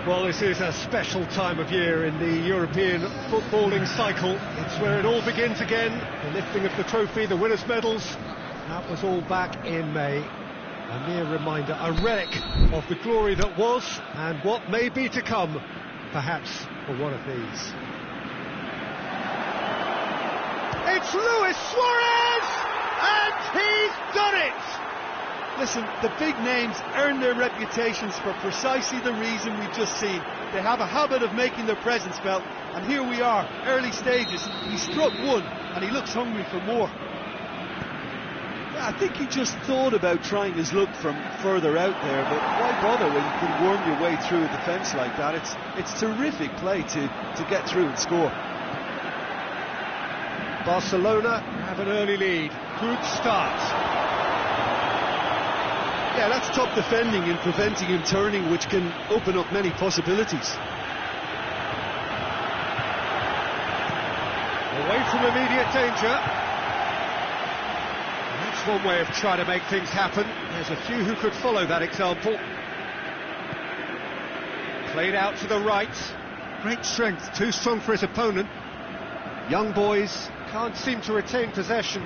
Well, this is a special time of year in the European footballing cycle. It's where it all begins again. The lifting of the trophy, the winners' medals. That was all back in May. A mere reminder, a relic of the glory that was and what may be to come, perhaps for one of these. It's Luis Suarez! And he's done it! Listen, the big names earn their reputations for precisely the reason we've just seen. They have a habit of making their presence felt, and here we are, early stages. He struck one, and he looks hungry for more. Yeah, I think he just thought about trying his luck from further out there, but why bother when you can worm your way through a defence like that? It's terrific play to get through and score. Barcelona have an early lead. Good start. Yeah, that's top defending and preventing him turning, which can open up many possibilities. Away from immediate danger. That's one way of trying to make things happen. There's a few who could follow that example. Played out to the right. Great strength, too strong for his opponent. Young boys can't seem to retain possession.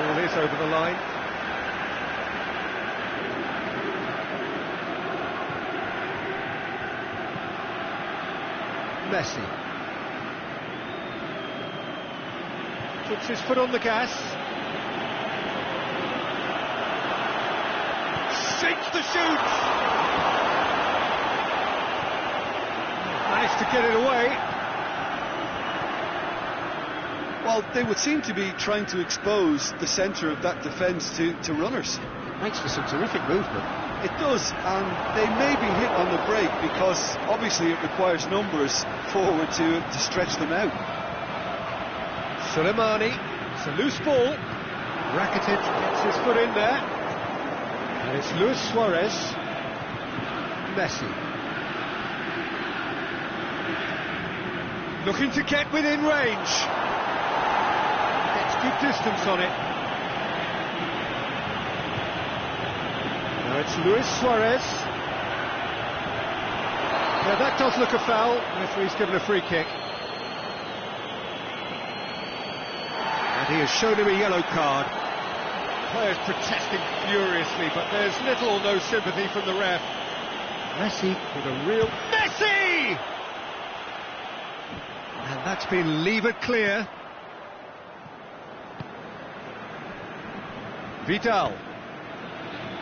Ball is over the line. Messi puts his foot on the gas. Shakes the shoot. Managed to get it away. Well, they would seem to be trying to expose the centre of that defence to runners. Makes for some terrific movement. It does, and they may be hit on the break because obviously it requires numbers forward to stretch them out. Soleimani, it's a loose ball. Rakitic gets his foot in there. And it's Luis Suarez. Messi. Looking to get within range. Good distance on it. Now it's Luis Suarez. Yeah, that does look a foul. Referee's given a free kick. And he has shown him a yellow card. Players protesting furiously, but there's little or no sympathy from the ref. Messi with a real... Messi! And that's been levered clear. Vidal.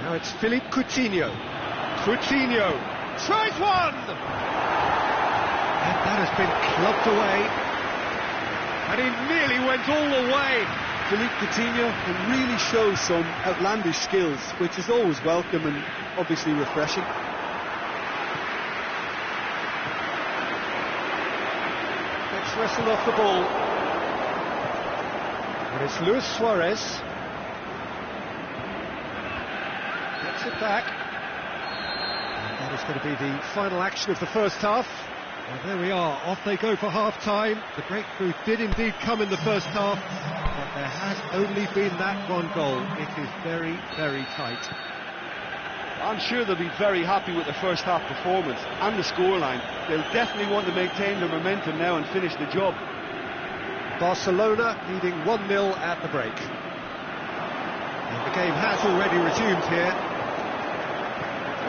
Now it's Philippe Coutinho. Coutinho tries one! And that has been clubbed away. And he nearly went all the way. Philippe Coutinho can really show some outlandish skills, which is always welcome and obviously refreshing. Gets wrestled off the ball. And it's Luis Suarez. It back, and that is going to be the final action of the first half. And there we are, off they go for half-time. The breakthrough did indeed come in the first half, but there has only been that one goal. It is very, very tight. I'm sure they'll be very happy with the first half performance and the scoreline. They'll definitely want to maintain their momentum now and finish the job. Barcelona leading 1-0 at the break. And the game has already resumed here.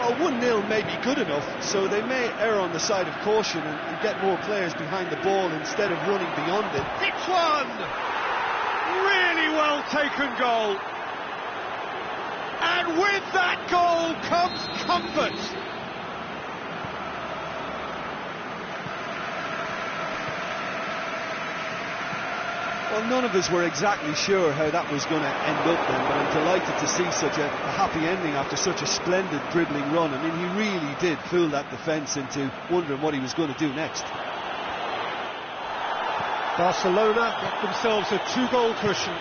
Well, 1-0 may be good enough, so they may err on the side of caution and get more players behind the ball instead of running beyond it. It's one! Really well taken goal. And with that goal comes comfort. Well, none of us were exactly sure how that was going to end up then, but I'm delighted to see such a happy ending after such a splendid dribbling run. I mean, he really did fool that defence into wondering what he was going to do next. Barcelona get themselves a 2-goal cushion.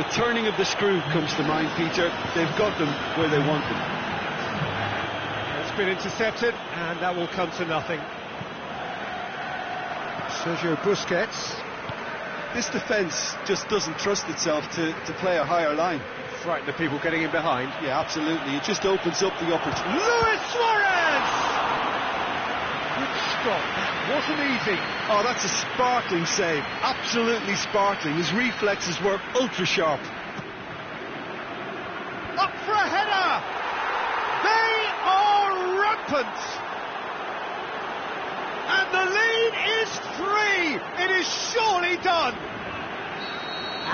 The turning of the screw comes to mind, Peter. They've got them where they want them. It's been intercepted, and that will come to nothing. Sergio Busquets. This defence just doesn't trust itself to play a higher line. frighten the people getting in behind. Yeah, absolutely. It just opens up the opportunity. Luis Suarez! Good stop. That wasn't easy. Oh, that's a sparkling save. Absolutely sparkling. His reflexes were ultra sharp. Up for a header! They are rampant! And the lead is 3! It is surely done!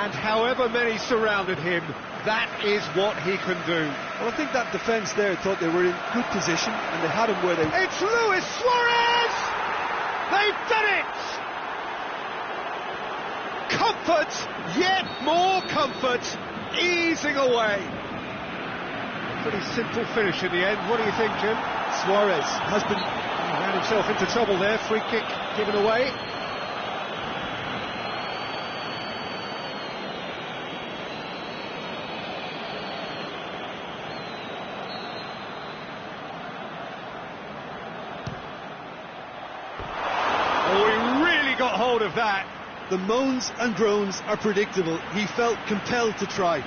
And however many surrounded him, that is what he can do. Well, I think that defence there thought they were in good position and they had him where they... It's Luis Suarez! They've done it! Comfort, yet more comfort, easing away. A pretty simple finish in the end. What do you think, Jim? Suarez has been... He ran himself into trouble there. Free kick given away. Got hold of that. The moans and groans are predictable. He felt compelled to try.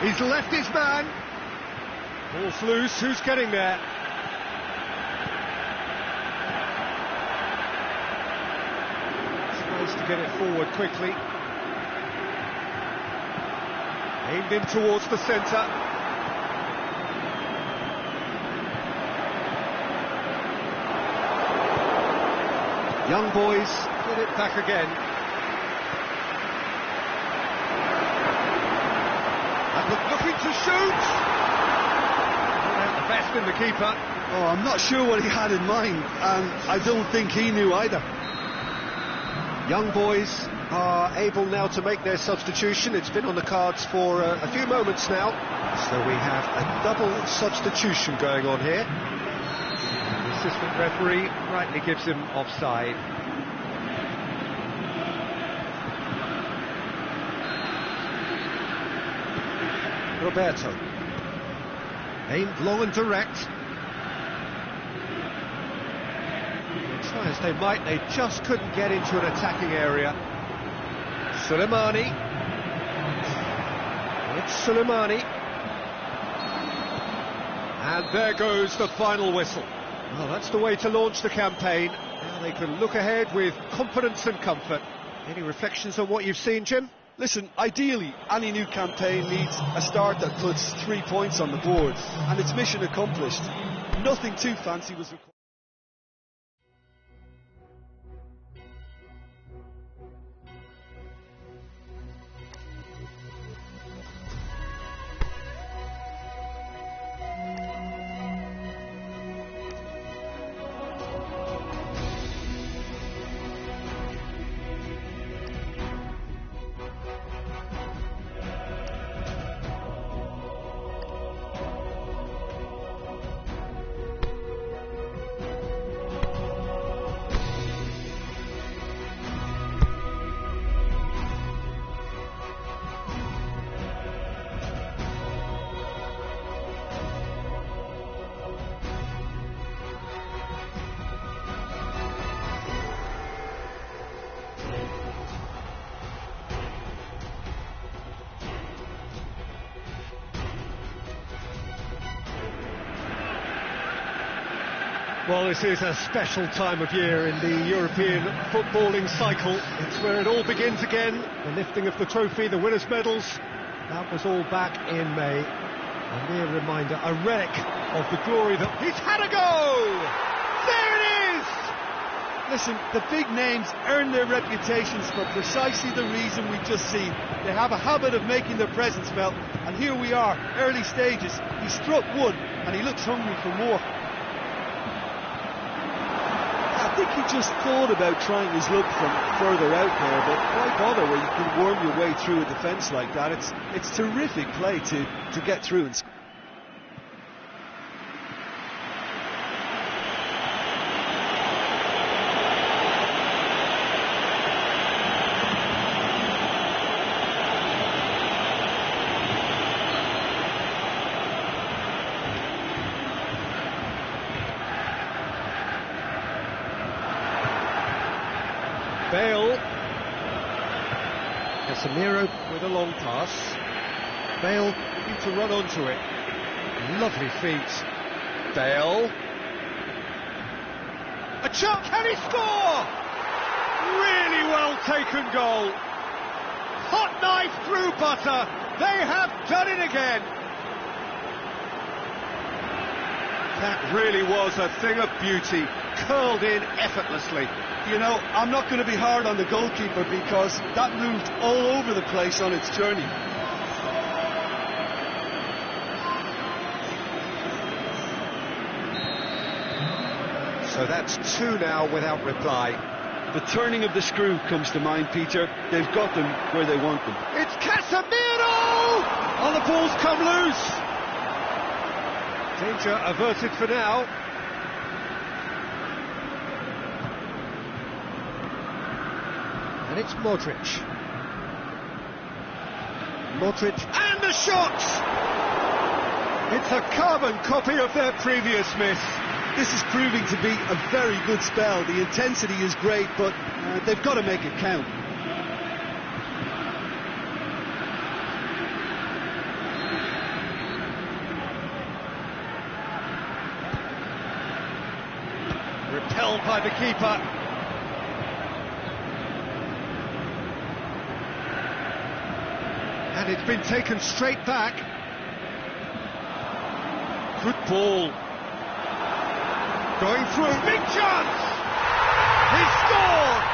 He's left his man. Ball's loose. Who's getting there? To get it forward quickly. Aimed in towards the centre. Young boys get it back again. And looking to shoot. The best in the keeper. Oh, I'm not sure what he had in mind, and I don't think he knew either. Young boys are able now to make their substitution. It's been on the cards for a few moments now. So we have a double substitution going on here. The assistant referee rightly gives him offside. Roberto. Aimed long and direct. Try as they might, they just couldn't get into an attacking area. Soleimani. It's Soleimani. And there goes the final whistle. Well, that's the way to launch the campaign. Now they can look ahead with confidence and comfort. Any reflections on what you've seen, Jim? Listen, ideally, any new campaign needs a start that puts 3 points on the board. And it's mission accomplished. Nothing too fancy was required. Well, this is a special time of year in the European footballing cycle. It's where it all begins again. The lifting of the trophy, the winners' medals. That was all back in May. A mere reminder, a relic of the glory that... He's had a go! There it is! Listen, the big names earn their reputations for precisely the reason we've just seen. They have a habit of making their presence felt, and here we are, early stages. He struck one, and he looks hungry for more. I think he just thought about trying his luck from further out there, but why bother where you can worm your way through a defence like that? It's terrific play to get through and score. Bale. Casemiro with a long pass. Bale need to run onto it. Lovely feet. Bale. A chance, can he score? Really well taken goal. Hot knife through butter. They have done it again. That really was a thing of beauty, curled in effortlessly. You know, I'm not going to be hard on the goalkeeper because that moved all over the place on its journey. So that's two now without reply. The turning of the screw comes to mind, Peter. They've got them where they want them. It's Casemiro! Oh, the ball's come loose. Danger averted for now. And it's Modric. And the shot! It's a carbon copy of their previous miss. This is proving to be a very good spell. The intensity is great, but they've got to make it count. Repelled by the keeper. And it's been taken straight back. Good ball. Going through, big chance! He scored!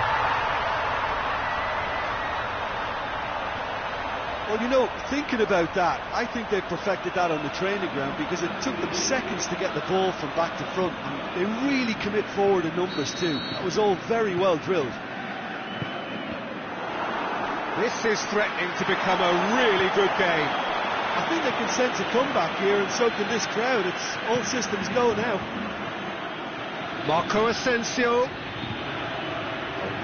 Well, you know, thinking about that, I think they perfected that on the training ground because it took them seconds to get the ball from back to front. And they really commit forward in numbers too. That was all very well drilled. This is threatening to become a really good game. I think they can sense a comeback here, and so can this crowd. It's all systems go now. Marco Asensio. A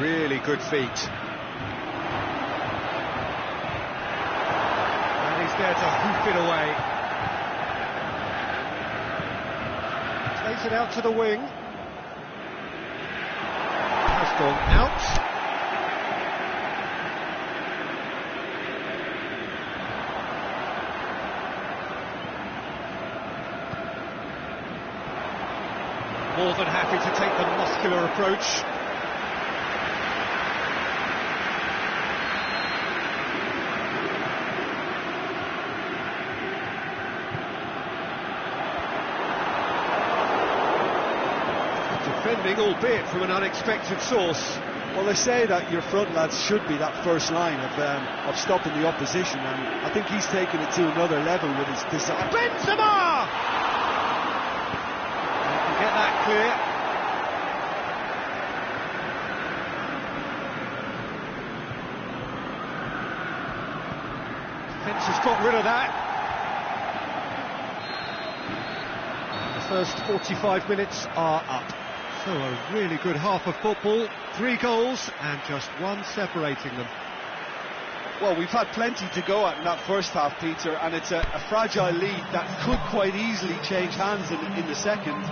really good feet. And he's there to hoof it away. Plays it out to the wing. Has gone out. More than happy to take the muscular approach. Defending, albeit from an unexpected source. Well, they say that your front lads should be that first line of stopping the opposition, and I think he's taken it to another level with his design. Benzema! Get that clear. Defence has got rid of that. The first 45 minutes are up. So a really good half of football. 3 goals and just one separating them. Well, we've had plenty to go at in that first half, Peter, and it's a fragile lead that could quite easily change hands in the second.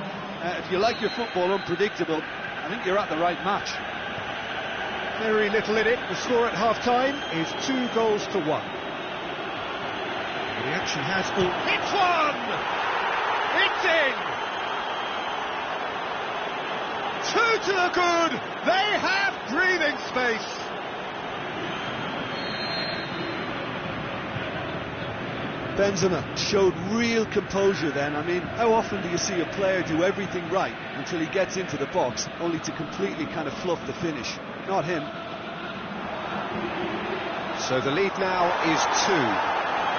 If you like your football unpredictable, I think you're at the right match. Very little in it. The score at half-time is 2 goals to 1. The action has all... It's one! It's in! 2 to the good! They have breathing space! Benzema showed real composure then. I mean, how often do you see a player do everything right until he gets into the box, only to completely kind of fluff the finish? Not him. So the lead now is 2.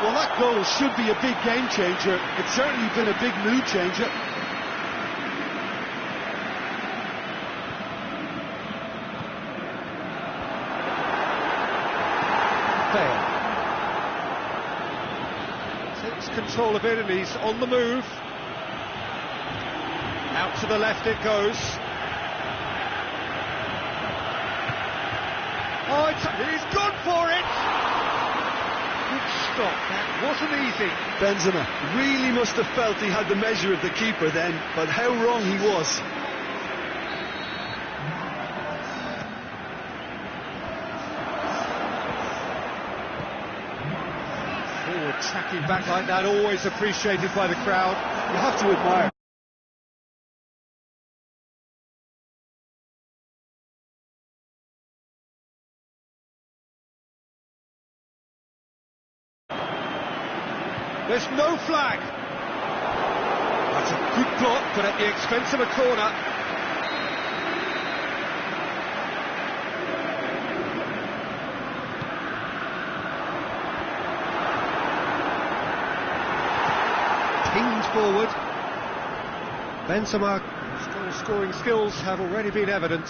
Well, that goal should be a big game changer. It's certainly been a big mood changer. Bale takes control of it and he's on the move. Out to the left it goes. Oh, he's gone for it! Good stop, that wasn't easy. Benzema really must have felt he had the measure of the keeper then, but how wrong he was. Attacking back like that, always appreciated by the crowd. You have to admire. There's no flag. That's a good block, but at the expense of a corner. Pinged forward. Benzema, strong scoring skills have already been evident.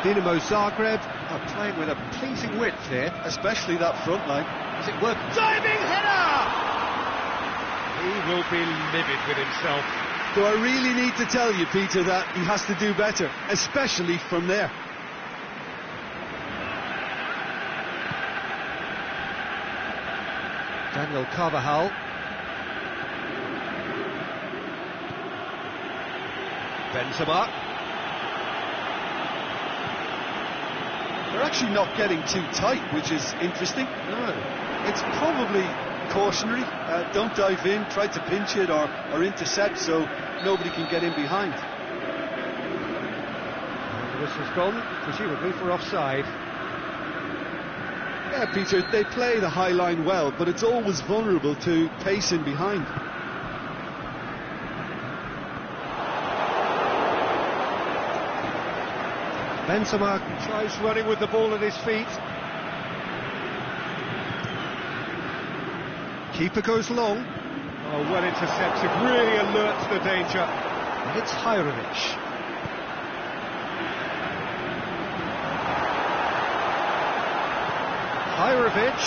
Dinamo Zagreb are playing with a pleasing width here. Especially that front line. Is it worth diving header? He will be livid with himself. Do I really need to tell you, Peter, that he has to do better, especially from there? Daniel Carvajal. Benzema. They're actually not getting too tight, which is interesting. No. It's probably cautionary. Don't dive in, try to pinch it or intercept so nobody can get in behind. And the whistle's gone, presumably for offside. Yeah, Peter, they play the high line well, but it's always vulnerable to pace in behind. Benzema tries running with the ball at his feet. Keeper goes long. Oh, well intercepted, really alert to the danger. And it's Hajrovic. Hajrovic.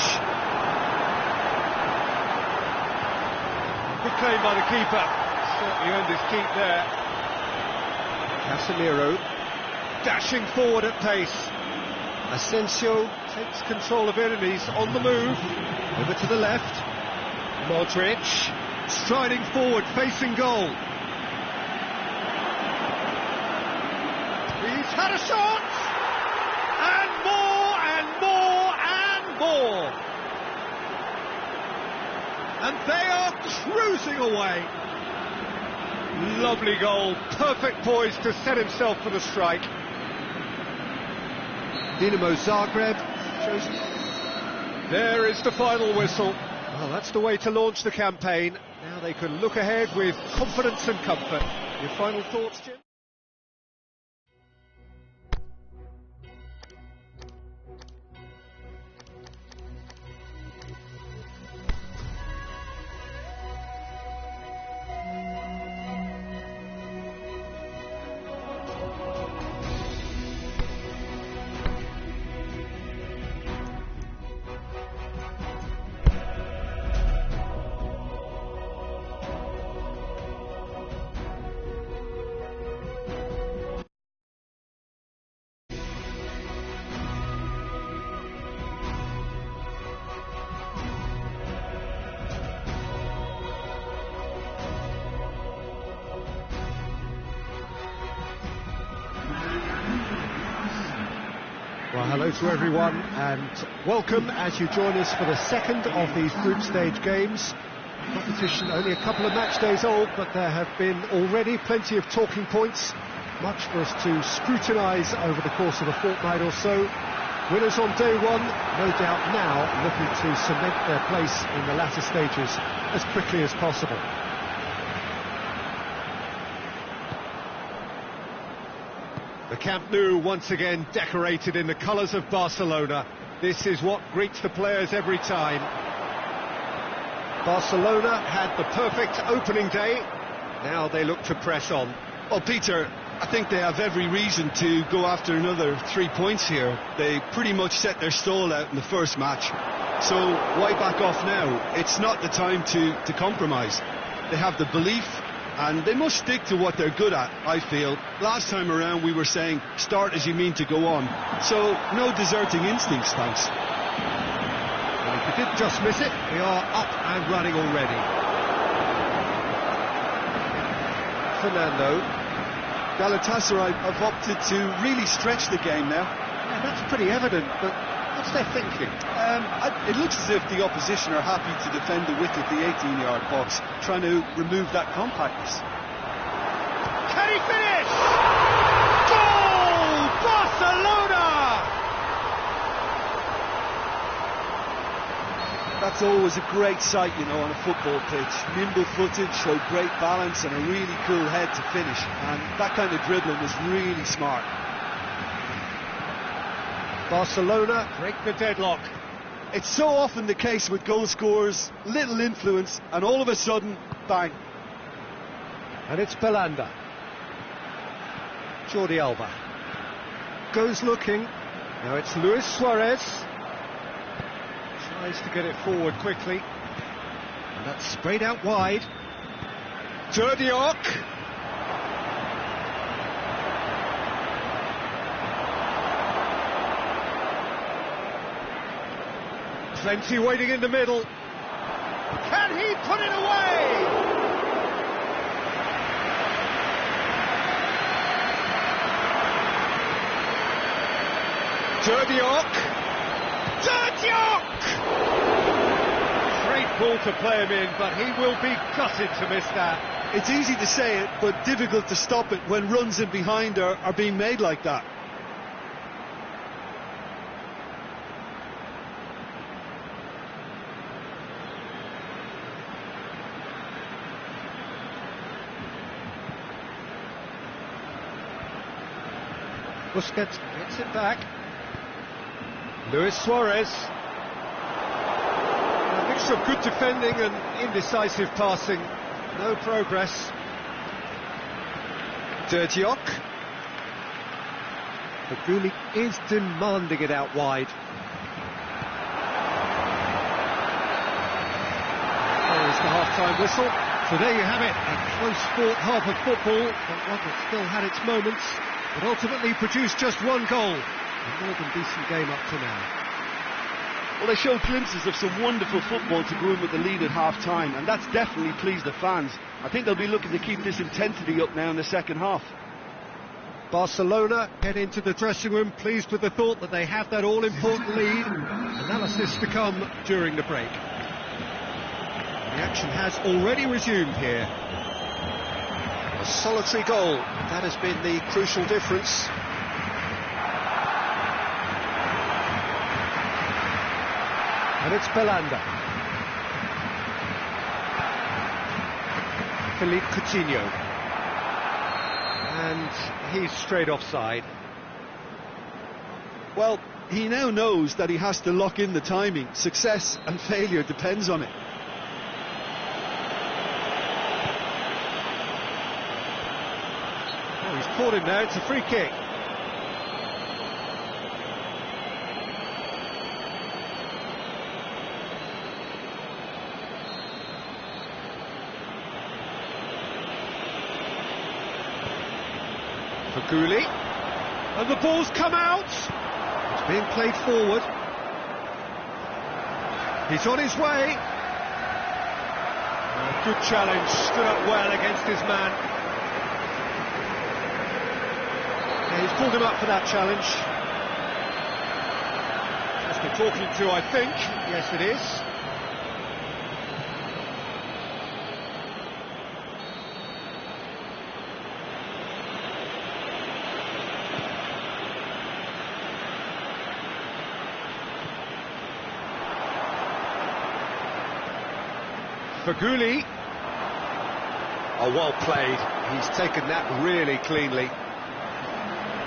Good claim by the keeper. Certainly earned his keep there. Casemiro dashing forward at pace. Asensio takes control of it and he's on the move. Over to the left. Modric striding forward, facing goal. He's had a shot! And more and more and more! And they are cruising away. Lovely goal, perfect poise to set himself for the strike. Dinamo Zagreb chosen. There is the final whistle. Well, that's the way to launch the campaign. Now they can look ahead with confidence and comfort. Your final thoughts, Jim? Well, hello to everyone and welcome as you join us for the second of these group stage games. Competition only a couple of match days old, but there have been already plenty of talking points, much for us to scrutinise over the course of a fortnight or so. Winners on day one, no doubt now looking to cement their place in the latter stages as quickly as possible. The Camp Nou once again decorated in the colours of Barcelona. This is what greets the players every time. Barcelona had the perfect opening day. Now they look to press on. Well, Peter, I think they have every reason to go after another 3 points here. They pretty much set their stall out in the first match. So why back off now? It's not the time to compromise. They have the belief, and they must stick to what they're good at, I feel. Last time around we were saying, start as you mean to go on. So, no deserting instincts, thanks. Well, if you did just miss it, we are up and running already. Fernando. Galatasaray have opted to really stretch the game now. Yeah, that's pretty evident, but What's their thinking? It looks as if the opposition are happy to defend the width of the 18-yard box, trying to remove that compactness. Can he finish? Goal! Barcelona! That's always a great sight, you know, on a football pitch. Nimble-footed, showed great balance and a really cool head to finish. And that kind of dribbling was really smart. Barcelona break the deadlock. It's so often the case with goal scorers, little influence, and all of a sudden, bang. And it's Belanda. Jordi Alba. Goes looking. Now it's Luis Suarez. Tries to get it forward quickly. And that's sprayed out wide. Diop. Plenty waiting in the middle. Can he put it away? Diop. Great ball to play him in, but he will be gutted to miss that. It's easy to say it, but difficult to stop it when runs in behind are being made like that. Busquets gets it back. Luis Suarez. A mixture of good defending and indecisive passing. No progress. Diop. Feghouli is demanding it out wide. There's the half-time whistle. So there you have it, a close-fought half of football, but one that still had its moments, but ultimately produced just one goal. A more than decent game up to now. Well, they showed glimpses of some wonderful football to go in with the lead at half-time, and that's definitely pleased the fans. I think they'll be looking to keep this intensity up now in the second half. Barcelona get into the dressing room pleased with the thought that they have that all-important lead. Analysis to come during the break. The action has already resumed here. A solitary goal, that has been the crucial difference. And it's Belanda. Philippe Coutinho. And he's straight offside. Well, he now knows that he has to lock in the timing. Success and failure depends on it. Oh, he's caught him there, it's a free kick. Feghouli, and the ball's come out. It's being played forward. He's on his way. Good challenge, stood up well against his man. Yeah, he's pulled him up for that challenge. That's the talking to, I think. Yes, it is. Feghouli. Oh, well played. He's taken that really cleanly.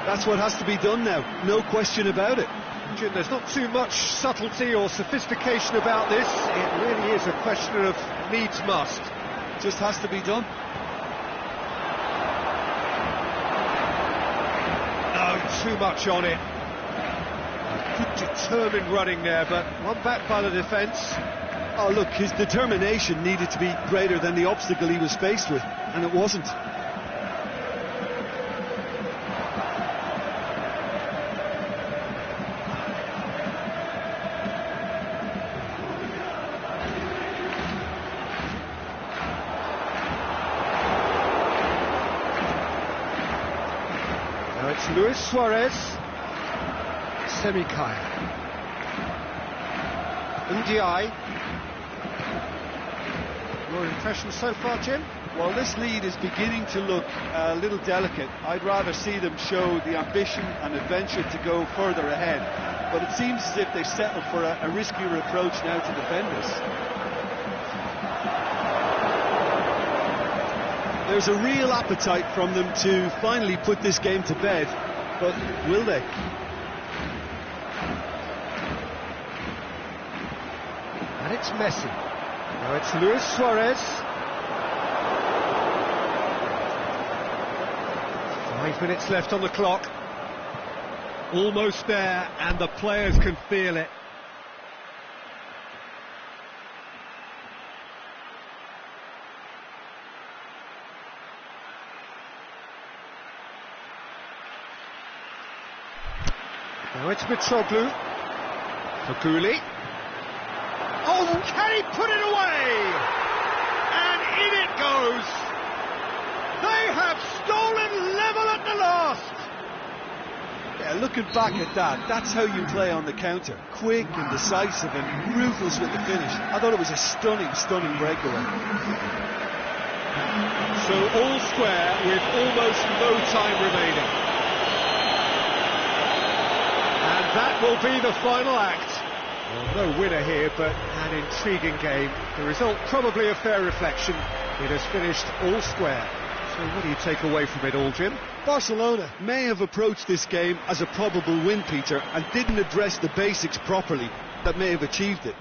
That's what has to be done now, no question about it. Jim, there's not too much subtlety or sophistication about this. It really is a question of needs must. Just has to be done. No, too much on it. Good determined running there, but one back by the defence. Oh, look, his determination needed to be greater than the obstacle he was faced with, and it wasn't. Now it's Luis Suarez. Semikaya. Ndiaye. Your impression so far, Jim? Well, this lead is beginning to look a little delicate. I'd rather see them show the ambition and adventure to go further ahead. But it seems as if they've settled for a riskier approach now to defend this. There's a real appetite from them to finally put this game to bed, but will they? And it's Messi. Now it's Luis Suarez. 5 minutes left on the clock. Almost there, and the players can feel it. Now it's Mitroglou. Feghouli. Oh, can he put it away? And in it goes. They have stolen level at the last. Yeah, looking back at that, that's how you play on the counter. Quick and decisive and ruthless with the finish. I thought it was a stunning, stunning breakaway. So all square with almost no time remaining. And that will be the final act. Well, no winner here, but an intriguing game. The result probably a fair reflection. It has finished all square. So what do you take away from it all, Jim? Barcelona may have approached this game as a probable win, Peter, and didn't address the basics properly that may have achieved it.